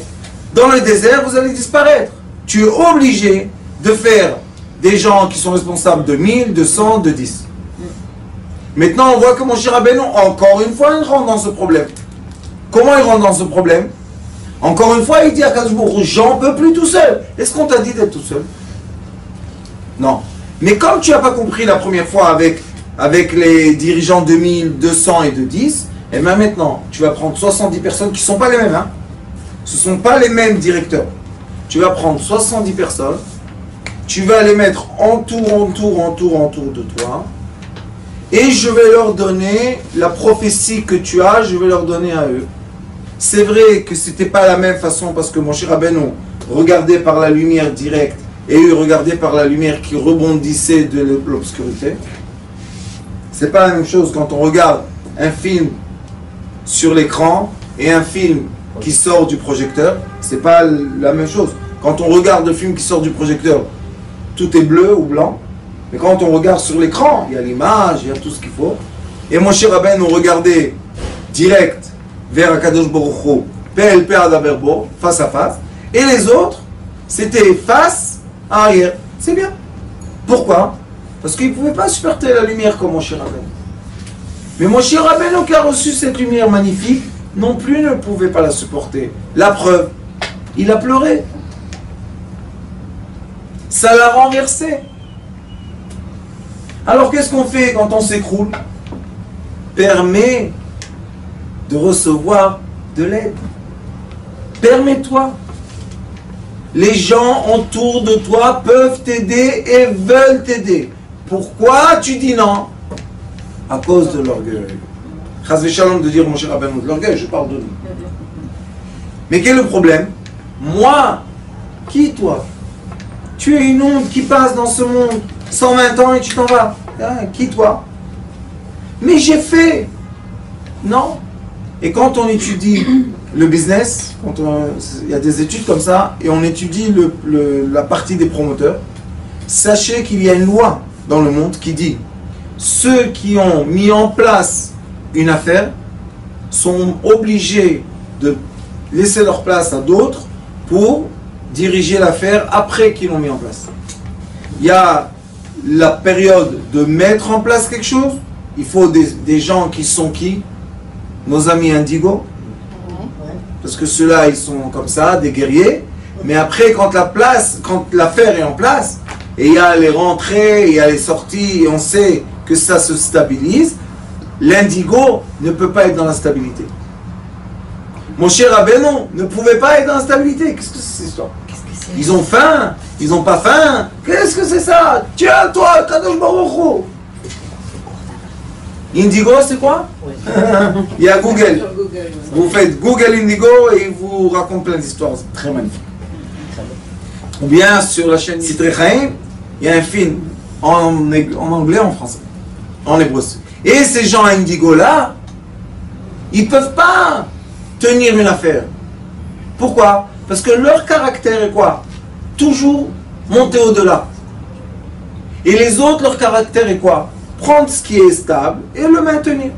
dans le désert, vous allez disparaître. Tu es obligé de faire des gens qui sont responsables de 1000, de 100, de 10. Maintenant, on voit que Moshe Rabbeinu, encore une fois, il rentre dans ce problème. Comment il rentre dans ce problème? Encore une fois, il dit à Kadosh Baruch Hu, j'en peux plus tout seul. Est-ce qu'on t'a dit d'être tout seul? Non. Mais comme tu n'as pas compris la première fois avec les dirigeants de 1000, 200 et de 10, et bien maintenant, tu vas prendre 70 personnes qui ne sont pas les mêmes. Hein. Ce ne sont pas les mêmes directeurs. Tu vas prendre 70 personnes, tu vas les mettre autour de toi, et je vais leur donner la prophétie que tu as, je vais leur donner à eux. C'est vrai que ce n'était pas la même façon parce que Moshe Rabbeinu regardait par la lumière directe et eux regardaient par la lumière qui rebondissait de l'obscurité. C'est pas la même chose quand on regarde un film sur l'écran et un film qui sort du projecteur. C'est pas la même chose. Quand on regarde le film qui sort du projecteur, tout est bleu ou blanc. Mais quand on regarde sur l'écran, il y a l'image, il y a tout ce qu'il faut. Et Moshe Rabbeinu regardait direct vers Akadosh Baruch Hu, PLP Adaberbo, face à face. Et les autres, c'était face, arrière. C'est bien. Pourquoi? Parce qu'ils ne pouvaient pas supporter la lumière comme Moshe Rabbeinu. Mais Moshe Rabbeinu qui a reçu cette lumière magnifique, non plus ne pouvait pas la supporter. La preuve, il a pleuré. Ça l'a renversé. Alors qu'est-ce qu'on fait quand on s'écroule? Permets de recevoir de l'aide. Permets-toi. Les gens autour de toi peuvent t'aider et veulent t'aider. Pourquoi tu dis non? À cause de l'orgueil. Chas v'shalom de dire Moshe Rabbeinu de l'orgueil, je parle de nous. Mais quel est le problème? Moi, qui toi? Tu es une onde qui passe dans ce monde 120 ans et tu t'en vas. Hein, qui toi? Mais j'ai fait. Non. Et quand on étudie le business, il y a des études comme ça, et on étudie la partie des promoteurs, sachez qu'il y a une loi dans le monde qui dit ceux qui ont mis en place une affaire sont obligés de laisser leur place à d'autres pour diriger l'affaire après qu'ils l'ont mis en place. Il y a la période de mettre en place quelque chose, il faut des gens qui sont qui? Nos amis indigos, parce que ceux-là ils sont comme ça, des guerriers, mais après quand l'affaire est en place, et il y a les rentrées, il y a les sorties, et on sait que ça se stabilise, l'indigo ne peut pas être dans la stabilité. Moshe Rabbeinu ne pouvait pas être dans la stabilité. Qu'est-ce que c'est cette histoire? Ils ont faim, ils n'ont pas faim. Qu'est-ce que c'est ça? Tiens, toi, Kadosh Baruch Hu. Indigo, c'est quoi? Il y a Google. Vous faites Google Indigo et il vous raconte plein d'histoires très magnifiques. Ou bien sur la chaîne Sitrei Chaim, il y a un film en anglais, en français, en hébreu. Et ces gens Indigo-là, ils ne peuvent pas tenir une affaire. Pourquoi? Parce que leur caractère est quoi? Toujours monter au-delà. Et les autres, leur caractère est quoi? Prendre ce qui est stable et le maintenir.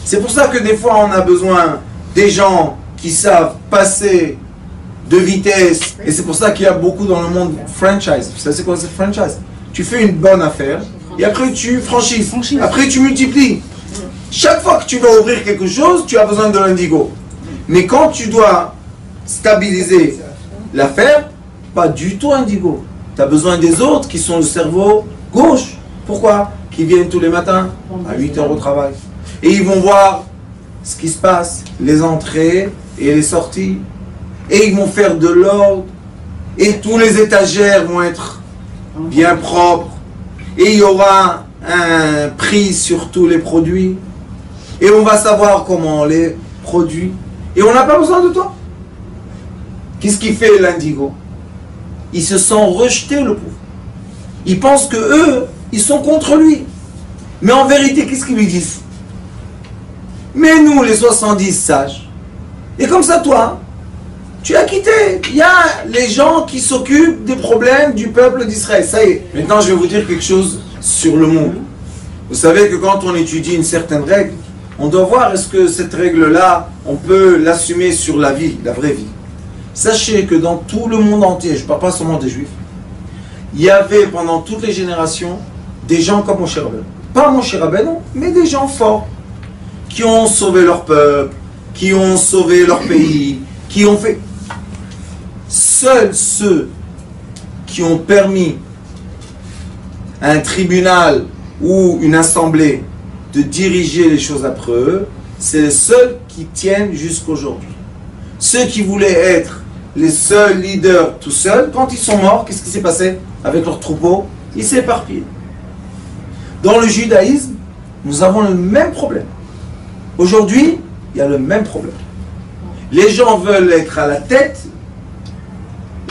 C'est pour ça que des fois on a besoin des gens qui savent passer de vitesse, et c'est pour ça qu'il y a beaucoup dans le monde franchise. Vous savez c'est quoi cette franchise? Tu fais une bonne affaire et après tu franchises, après tu multiplies. Chaque fois que tu vas ouvrir quelque chose, tu as besoin de l'indigo. Mais quand tu dois stabiliser l'affaire, pas du tout indigo. Tu as besoin des autres qui sont le cerveau gauche. Pourquoi? Qui viennent tous les matins à 8 heures au travail. Et ils vont voir ce qui se passe, les entrées et les sorties. Et ils vont faire de l'ordre. Et tous les étagères vont être bien propres. Et il y aura un prix sur tous les produits. Et on va savoir comment on les produit. Et on n'a pas besoin de toi. Qu'est-ce qu'il fait l'indigo? Il se sent rejeté, le pauvre. Il pense que eux, ils sont contre lui. Mais en vérité, qu'est-ce qu'ils lui disent? Mais nous, les 70 sages. Et comme ça, toi, tu as quitté. Il y a les gens qui s'occupent des problèmes du peuple d'Israël. Ça y est. Maintenant, je vais vous dire quelque chose sur le monde. Vous savez que quand on étudie une certaine règle, on doit voir est-ce que cette règle-là, on peut l'assumer sur la vie, la vraie vie. Sachez que dans tout le monde entier, je ne parle pas seulement des Juifs, il y avait pendant toutes les générations des gens comme Moshe Rabbeinu. Pas Moshe Rabbeinu, mais des gens forts qui ont sauvé leur peuple, qui ont sauvé leur pays, qui ont fait... Seuls ceux qui ont permis à un tribunal ou une assemblée de diriger les choses après eux, c'est les seuls qui tiennent jusqu'aujourd'hui. Ceux qui voulaient être les seuls leaders tout seuls, quand ils sont morts, qu'est-ce qui s'est passé avec leur troupeau? Ils s'est éparpillé. Dans le judaïsme, nous avons le même problème. Aujourd'hui, il y a le même problème. Les gens veulent être à la tête,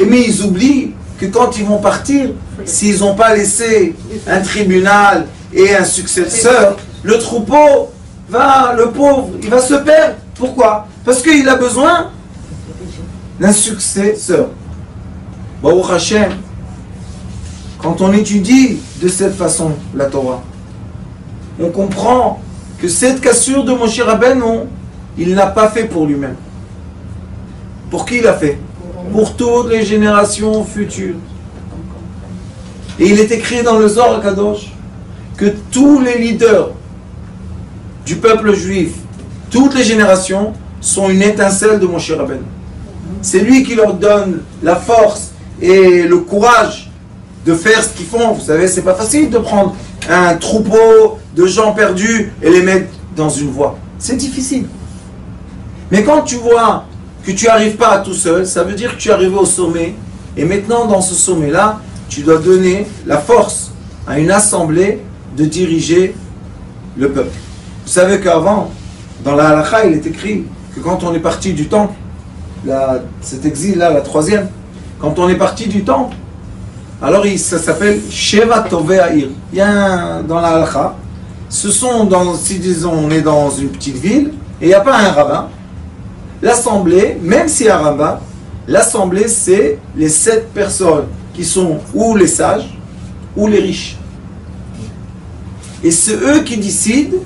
mais ils oublient que quand ils vont partir, s'ils n'ont pas laissé un tribunal et un successeur, le troupeau va, le pauvre, il va se perdre. Pourquoi? Parce qu'il a besoin d'un successeur. Baruch Hashem, quand on étudie de cette façon la Torah, on comprend que cette cassure de Moshe Rabbeinu, il n'a pas fait pour lui-même. Pour qui il a fait? Pour toutes les générations futures. Et il est écrit dans le Zohar Kadosh que tous les leaders du peuple juif, toutes les générations, sont une étincelle de Moshe Rabbeinu. C'est lui qui leur donne la force et le courage de faire ce qu'ils font. Vous savez, c'est pas facile de prendre un troupeau de gens perdus et les mettre dans une voie. C'est difficile. Mais quand tu vois que tu n'arrives pas à tout seul, ça veut dire que tu es arrivé au sommet. Et maintenant, dans ce sommet-là, tu dois donner la force à une assemblée de diriger le peuple. Vous savez qu'avant, dans la halakha, il est écrit que quand on est parti du temple, cet exil-là, la troisième, quand on est parti du temple, alors ça s'appelle Sheva Tovei Ha'ir. Il y a dans la halakha, si disons on est dans une petite ville, et il n'y a pas un rabbin, l'assemblée, même s'il y a un rabbin, l'assemblée c'est les 7 personnes qui sont ou les sages, ou les riches. Et c'est eux qui décident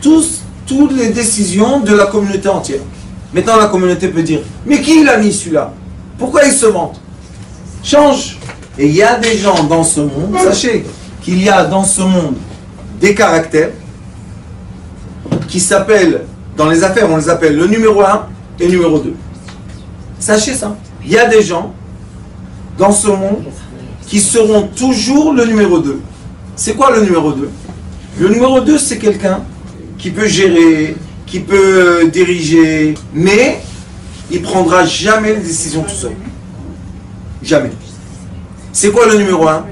toutes les décisions de la communauté entière. Maintenant la communauté peut dire, mais qui l'a mis celui-là? Pourquoi il se vante? Change. Et il y a des gens dans ce monde, sachez qu'il y a dans ce monde des caractères qui s'appellent, dans les affaires on les appelle le numéro 1 et le numéro 2. Sachez ça. Il y a des gens dans ce monde qui seront toujours le numéro 2. C'est quoi le numéro 2? Le numéro 2 c'est quelqu'un qui peut gérer, qui peut diriger, mais il ne prendra jamais les décisions tout seul. Jamais. C'est quoi le numéro 1?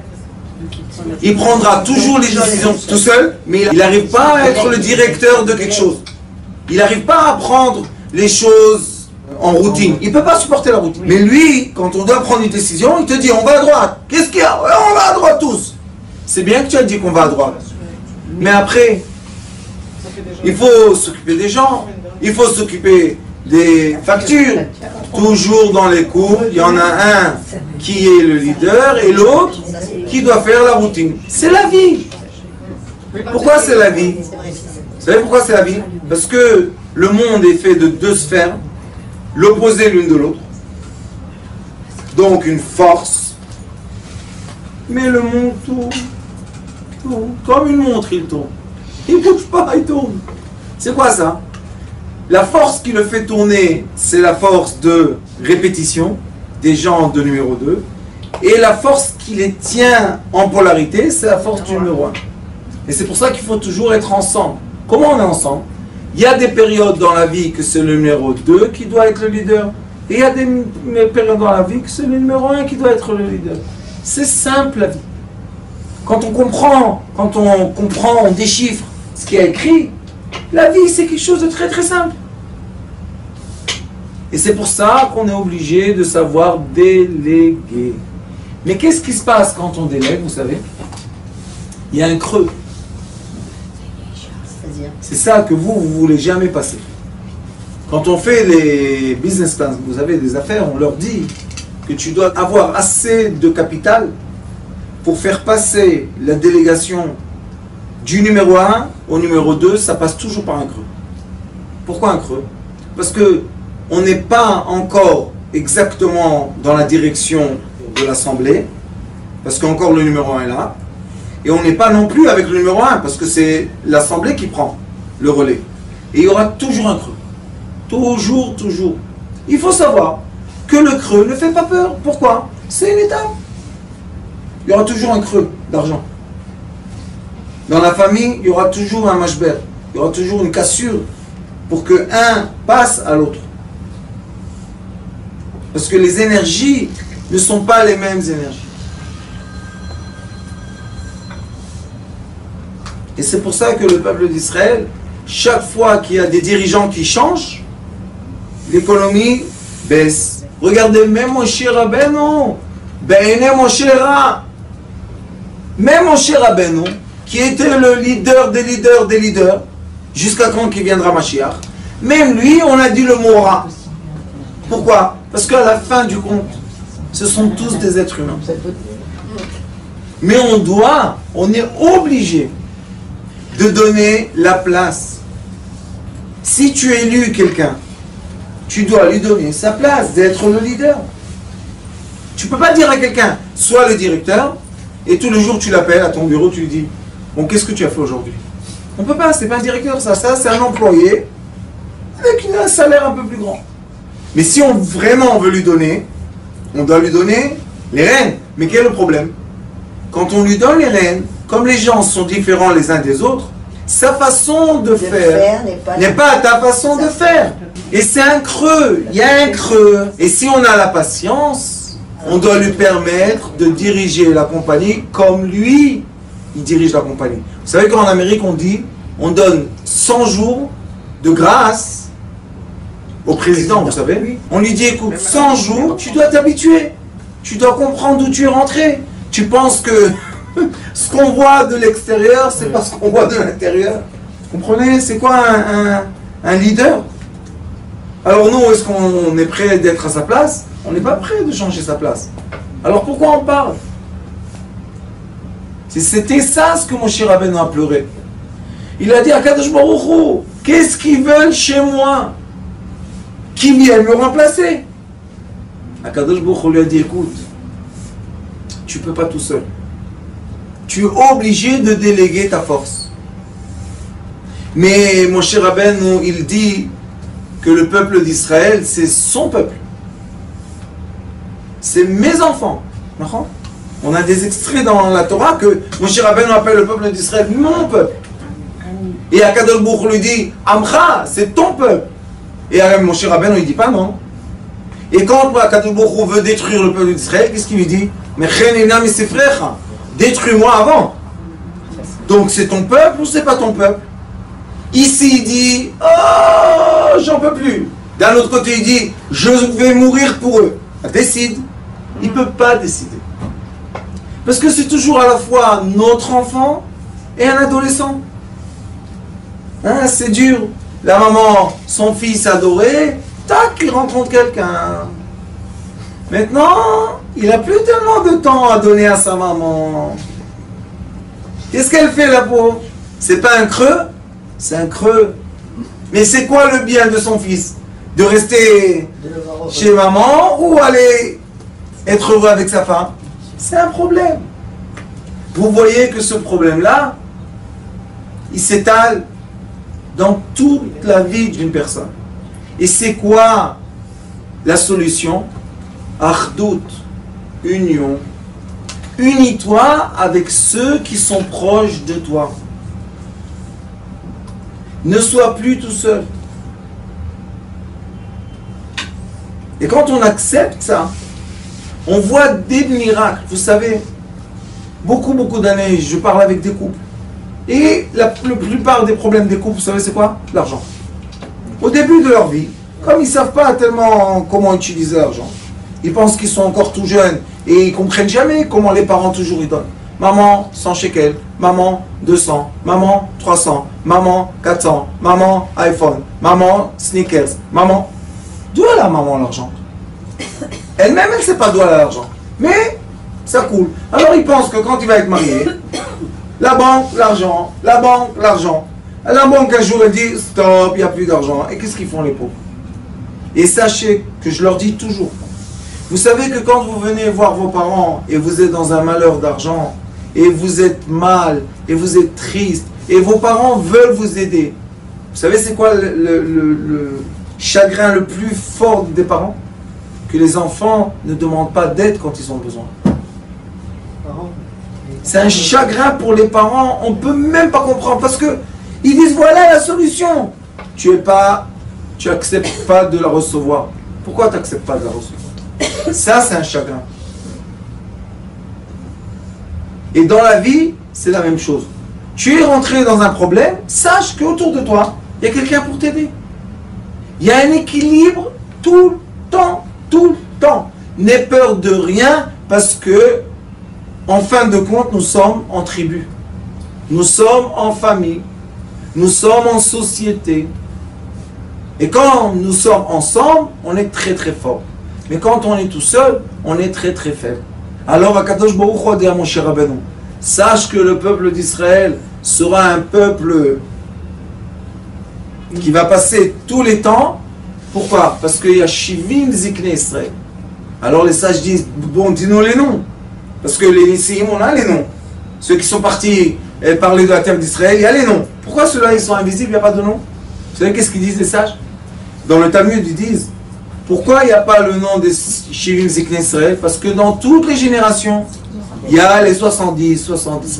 Il prendra toujours les décisions tout seul, mais il n'arrive pas à être le directeur de quelque chose. Il n'arrive pas à prendre les choses en routine. Il ne peut pas supporter la routine. Mais lui, quand on doit prendre une décision, il te dit on va à droite. Qu'est-ce qu'il y a? On va à droite tous. C'est bien que tu as dit qu'on va à droite. Mais après, il faut s'occuper des gens, il faut s'occuper des factures. Toujours dans les cours, il y en a un qui est le leader et l'autre qui doit faire la routine. C'est la vie. Pourquoi c'est la vie? Vous savez pourquoi c'est la vie? Parce que le monde est fait de 2 sphères, l'opposé l'une de l'autre. Donc une force. Mais le monde tourne. Comme une montre, il tourne. Il ne bouge pas, il tourne. C'est quoi ça? La force qui le fait tourner, c'est la force de répétition des gens de numéro 2. Et la force qui les tient en polarité, c'est la force du numéro 1. Et c'est pour ça qu'il faut toujours être ensemble. Comment on est ensemble? Il y a des périodes dans la vie que c'est le numéro 2 qui doit être le leader. Et il y a des périodes dans la vie que c'est le numéro 1 qui doit être le leader. C'est simple la vie. Quand on comprend, on déchiffre ce qui est écrit, la vie c'est quelque chose de très très simple. Et c'est pour ça qu'on est obligé de savoir déléguer. Mais qu'est-ce qui se passe quand on délègue, vous savez? Il y a un creux. C'est ça que vous ne voulez jamais passer. Quand on fait les business plans, vous avez des affaires, on leur dit que tu dois avoir assez de capital pour faire passer la délégation du numéro 1 au numéro 2, ça passe toujours par un creux. Pourquoi un creux? Parce que on n'est pas encore exactement dans la direction de l'Assemblée, parce qu'encore le numéro 1 est là, et on n'est pas non plus avec le numéro 1, parce que c'est l'Assemblée qui prend le relais. Et il y aura toujours un creux. Toujours, toujours. Il faut savoir que le creux ne fait pas peur. Pourquoi? C'est une étape. Il y aura toujours un creux d'argent. Dans la famille, il y aura toujours un mashber. Il y aura toujours une cassure pour que un passe à l'autre. Parce que les énergies ne sont pas les mêmes énergies. Et c'est pour ça que le peuple d'Israël, chaque fois qu'il y a des dirigeants qui changent, l'économie baisse. Regardez, même Moshe Rabbeinu, même Moshe Rabbeinu, qui était le leader des leaders des leaders, jusqu'à quand qu'il viendra Mashiach, même lui, on a dit le mot Ra. Pourquoi? Parce qu'à la fin du compte, ce sont tous des êtres humains. Mais on est obligé de donner la place. Si tu élus quelqu'un, tu dois lui donner sa place d'être le leader. Tu ne peux pas dire à quelqu'un, sois le directeur, et tous les jours tu l'appelles à ton bureau, tu lui dis, bon, qu'est-ce que tu as fait aujourd'hui? On ne peut pas, c'est pas un directeur, ça c'est un employé avec un salaire un peu plus grand. Mais si on vraiment veut lui donner, on doit lui donner les rênes. Mais quel est le problème? Quand on lui donne les rênes, comme les gens sont différents les uns des autres, sa façon de faire n'est pas ta façon de faire. Et c'est un creux, il y a un creux. Et si on a la patience, on doit lui permettre de diriger la compagnie comme lui, il dirige la compagnie. Vous savez qu'en Amérique, on dit, on donne 100 jours de grâce au président, vous savez. On lui dit, écoute, 100 jours, tu dois t'habituer. Tu dois comprendre d'où tu es rentré. Tu penses que ce qu'on voit de l'extérieur, c'est pas ce qu'on voit de l'intérieur. Vous comprenez? C'est quoi un leader? Alors nous, est-ce qu'on est prêt d'être à sa place? On n'est pas prêt de changer sa place. Alors pourquoi on parle? C'était ça ce que Moshe Rabbeinu a pleuré. Il a dit à Kadosh Baruch Hu, qu'est-ce qu'ils veulent chez moi? Qui viennent me remplacer? Kadosh Baruch Hu lui a dit, écoute, tu ne peux pas tout seul. Tu es obligé de déléguer ta force. Mais Moshe Rabbeinu, il dit que le peuple d'Israël, c'est son peuple. C'est mes enfants. On a des extraits dans la Torah que Moshe Rabbeinu appelle le peuple d'Israël mon peuple. Et Akadosh Baruch Hu lui dit, Amcha, c'est ton peuple. Et Moshe Rabbeinu, il ne dit pas non. Et quand Akadosh Baruch Hu veut détruire le peuple d'Israël, qu'est-ce qu'il lui dit? Détruis-moi avant. Donc c'est ton peuple ou c'est pas ton peuple? Ici il dit, oh, j'en peux plus. D'un autre côté il dit, je vais mourir pour eux. Décide. Il ne peut pas décider. Parce que c'est toujours à la fois notre enfant et un adolescent. Hein, c'est dur. La maman, son fils adoré, tac, il rencontre quelqu'un. Maintenant, il n'a plus tellement de temps à donner à sa maman. Qu'est-ce qu'elle fait la pauvre? C'est pas un creux? C'est un creux. Mais c'est quoi le bien de son fils? De rester chez maman ou aller être heureux avec sa femme? C'est un problème. Vous voyez que ce problème-là, il s'étale dans toute la vie d'une personne. Et c'est quoi la solution? Achdut, union, Unis-toi avec ceux qui sont proches de toi. Ne sois plus tout seul. Et quand on accepte ça, on voit des miracles. Vous savez, beaucoup d'années, je parle avec des couples. Et la plupart des problèmes des couples, vous savez, c'est quoi? L'argent. Au début de leur vie, comme ils ne savent pas tellement comment utiliser l'argent, ils pensent qu'ils sont encore tout jeunes et ils ne comprennent jamais comment les parents toujours ils donnent. Maman, 100 shekels. Maman, 200. Maman, 300. Maman, 400. Maman, iPhone. Maman, sneakers. Maman. D'où elle a maman l'argent? Elle-même, elle ne sait pas d'où elle a l'argent. Mais ça coule. Alors il pense que quand il va être marié, la banque, l'argent, la banque, l'argent. La banque, un jour, elle dit stop, il n'y a plus d'argent. Et qu'est-ce qu'ils font les pauvres? Et sachez que je leur dis toujours, vous savez que quand vous venez voir vos parents et vous êtes dans un malheur d'argent, et vous êtes mal, et vous êtes triste, et vos parents veulent vous aider, vous savez c'est quoi le chagrin le plus fort des parents? Que les enfants ne demandent pas d'aide quand ils ont besoin. C'est un chagrin pour les parents, on ne peut même pas comprendre, parce que ils disent voilà la solution. Tu n'acceptes pas de la recevoir. Pourquoi tu n'acceptes pas de la recevoir? Ça c'est un chagrin. Et dans la vie, c'est la même chose. Tu es rentré dans un problème, sache qu'autour de toi, il y a quelqu'un pour t'aider. Il y a un équilibre tout le temps, tout le temps. N'aie peur de rien parce que, en fin de compte, nous sommes en tribu. Nous sommes en famille. Nous sommes en société. Et quand nous sommes ensemble, on est très très fort. Mais quand on est tout seul, on est très très faible. Alors, Akadosh Baruch Hu dit à Moshe Rabbeinu, sache que le peuple d'Israël sera un peuple qui va passer tous les temps. Pourquoi? Parce qu'il y a Shivim Zikne Israël. Alors les sages disent, bon, dis-nous les noms. Parce que les Nissim, on a les noms. Ceux qui sont partis parler de la terre d'Israël, il y a les noms. Pourquoi ceux-là, ils sont invisibles, il n'y a pas de nom? Vous savez qu'est-ce qu'ils disent les sages? Dans le Talmud, ils disent, pourquoi il n'y a pas le nom des Shivim Zikne Israël? Parce que dans toutes les générations, il y a les 70.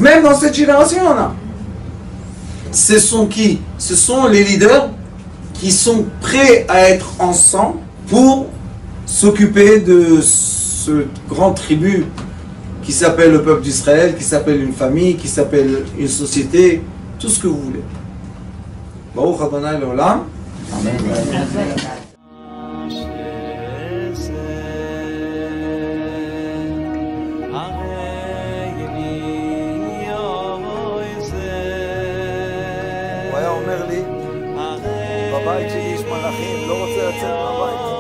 Même dans cette génération, il y en a. Ce sont qui? Ce sont les leaders qui sont prêts à être ensemble pour s'occuper de ce grand tribu qui s'appelle le peuple d'Israël, qui s'appelle une famille, qui s'appelle une société, tout ce que vous voulez. Baruch Adonai Leolam. Amen. הוא היה אומר לי, בבית שלי יש מלאכים, לא רוצה לצאת מהבית.